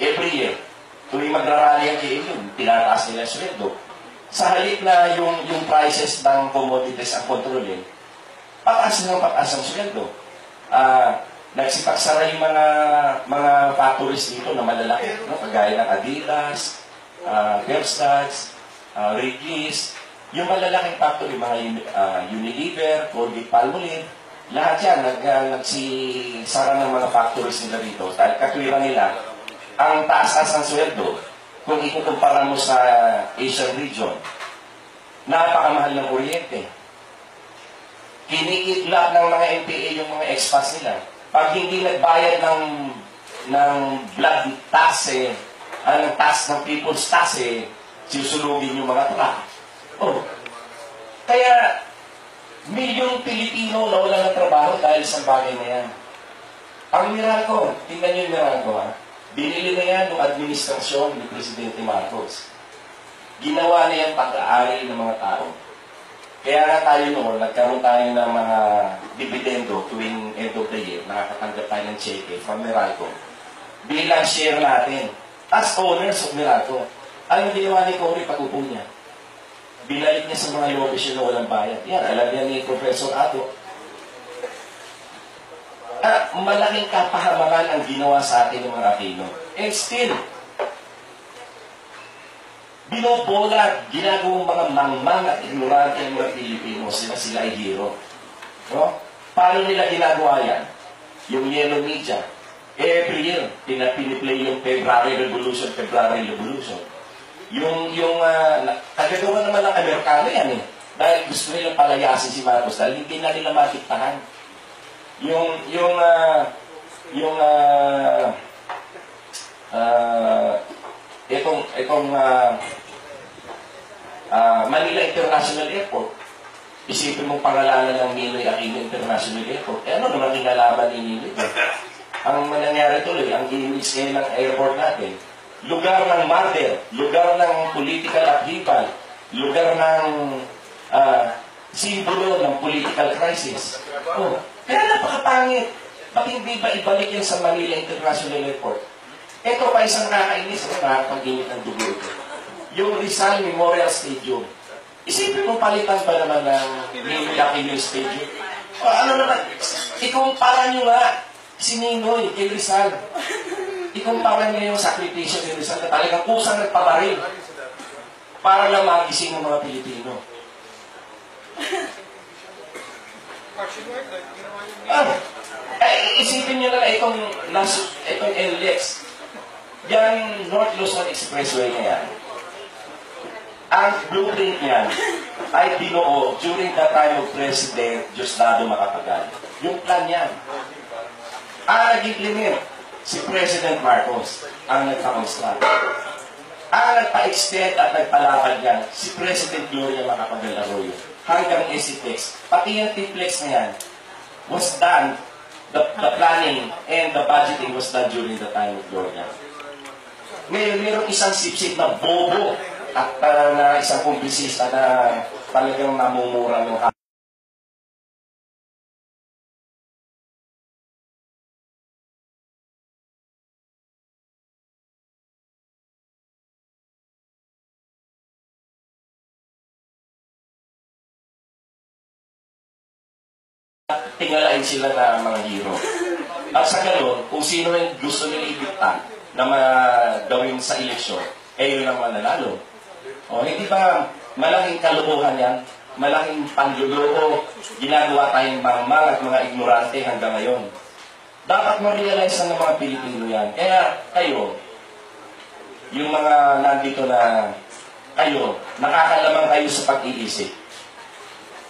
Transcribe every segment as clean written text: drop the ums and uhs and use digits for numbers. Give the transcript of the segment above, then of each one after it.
every year. Tuwing magrarally ang KMU, tinataas nila ang sweldo. Sa halip na yung prices ng commodities ang kontrolin, pataas ang sweldo. Nagsipaksara yung mga factories dito na malalaki, no? Kagaya ng Adidas, Verstads, Regis, yung malalaking factory, mga Unilever, Colgate-Palmolive, lahat yan, nagsisara ng mga factories nila dito. Dahil katwiran nila, ang taas-taas ng sweldo, kung ikukumpara mo sa Asian region, napakamahal ng kuryente. Kinikidlap ng mga NPA yung mga expats nila. Pag hindi nagbayad ng blood tax, ng tax ng people's tax, susunugin yung mga truck. Kaya, milyong Pilipino na wala ng trabaho dahil sa bagay na yan. Ang Meralco, tingnan nyo yung Meralco, ha? Binili na yan ng administrasyon ni Presidente Marcos. Ginawa na yan pag-aari ng mga tao. Kaya nga tayo noon, nagkaroon tayo ng mga dividendo tuwing end of the year, nakakatanggap tayo ng cheque from Meralco. Bilang share natin, as owners of Meralco, ang ginawa ni Cory pag-upo niya. Binalik niya sa mga lobbies na walang bayad. Yan, alam niya ni Professor Ato. Malaking kapahamangan ang ginawa sa atin ng mga Aquino. And still, binobola, ginagawang mga mangmang at ignorante ng mga Pilipino, sila ay hero. No? Paano nila ginagawa yan? Yung yellow media, every year, piniplay yung February Revolution. Kagagawa naman ng Amerikano yan eh. Dahil gusto nila palayasin si Marcos, dahil hindi na nila matiktahan. Manila International Airport. Isipin mong pangalanan ng Ninoy Aquino International Airport. Ano naman kinalaman ni Ninoy? Ang nangyari tuloy, ang image ngayon ng airport natin, lugar ng murder, lugar ng political upheaval, lugar ng simbolo ng political crisis. Kaya napakapangit. Ba't hindi ba ibalik yan sa Manila International Airport? Ito pa isang nakakainis, nakakapag-init ng dugo ito. Yung Rizal Memorial Stadium. Isipin mo palitan ba naman ng Ninoy Aquino Stadium? Ano naman? Ikumpara nyo nga si Ninoy kay Rizal. Ikumpara nyo yung sakripisyo ni Rizal na talagang kusang nagpabaril para lang magising ng mga Pilipino. Isipin nyo na itong NLEX. Yan, North Luzon Expressway na yan. Ang blueprint niyan ay binuo during the time of President Diosdado Macapagal. Yung plan niyan. Ang nag-implement si President Marcos ang nagpa-construct. Ang nagpa-extend at nagpalapad niyan si President Gloria Macapagal Arroyo hanggang SCTEX. Pati yung TPLEX na yan was done, the planning and the budgeting was done during the time of Gloria. Ngayon, mayroong isang sip-sip na bobo at na isang kumbisista na talagang namumura ng tingalain sila na mga hero. At sa ganoon, kung sino yung gusto nila ibigtan na gawin sa eleksyon, yun ang mananalo. Hindi ba malaking kalukuhan yan? Malaking panluloko, ginagawa tayong mangmang at mga ignorante hanggang ngayon. Dapat ma-realize ng mga Pilipino yan. Kaya kayo, yung mga nandito na kayo, nakakalamang kayo sa pag-iisip.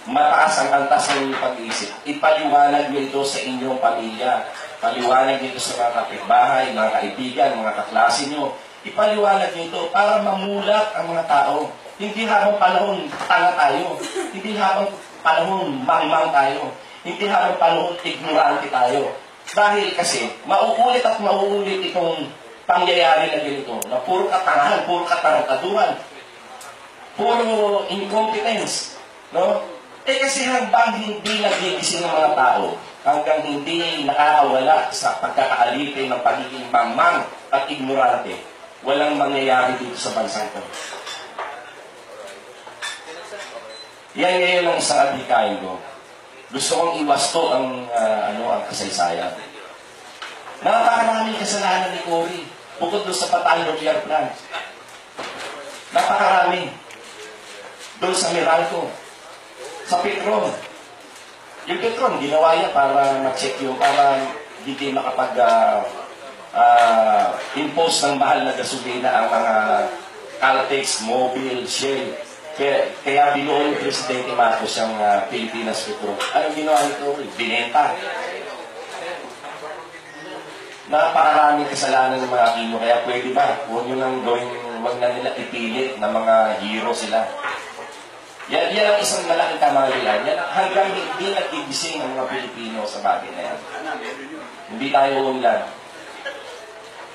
Mataas ang antas ng inyong pag-iisip. Ipaliwanag nyo ito sa inyong pamilya. Paliwanag nyo ito sa mga kapitbahay, mga kaibigan, mga kaklase nyo. Ipaliwanag nyo ito para mamulat ang mga tao. Hindi habang panahon tanga tayo. Hindi habang panahon mangmang tayo. Hindi habang panahon ignorante tayo. Dahil kasi, mauulit at mauulit itong pangyayari na ganito, na puro katangahan, puro katarantaduhan, puro incompetence, no? Eh kasi hanggang hindi nagigising ng mga tao, hanggang hindi nakakawala sa pagkakaalipin ng pagiging mamang at ignorante, walang mangyayari dito sa bansang ko. Yan ngayon ang isang adhikain ko. Gusto kong iwasto ang kasaysayan. Napakaraming kasalanan ni Cory. Bukod doon sa Patay Nuclear Plant. Napakarami. Doon sa Meralco. Sa Petron. Yung Petron, ginawa yan para ma-check yung, para hindi makapag-impose ng mahal na gasolina ang mga Caltex, Mobil, Shell. Kaya binuo ni Presidente Marcos yung Pilipinas Petro. Anong ginawa nito? Binenta. Napakaraming kasalanan ng mga Aquino. Kaya pwede ba? Huwag nyo nang gawin, huwag na nila ipilit na mga hero sila. Yan ang isang malaking kamalian. Yan hanggang hindi nagigising ang mga Pilipino sa bagay na yan. Hindi tayo ulan.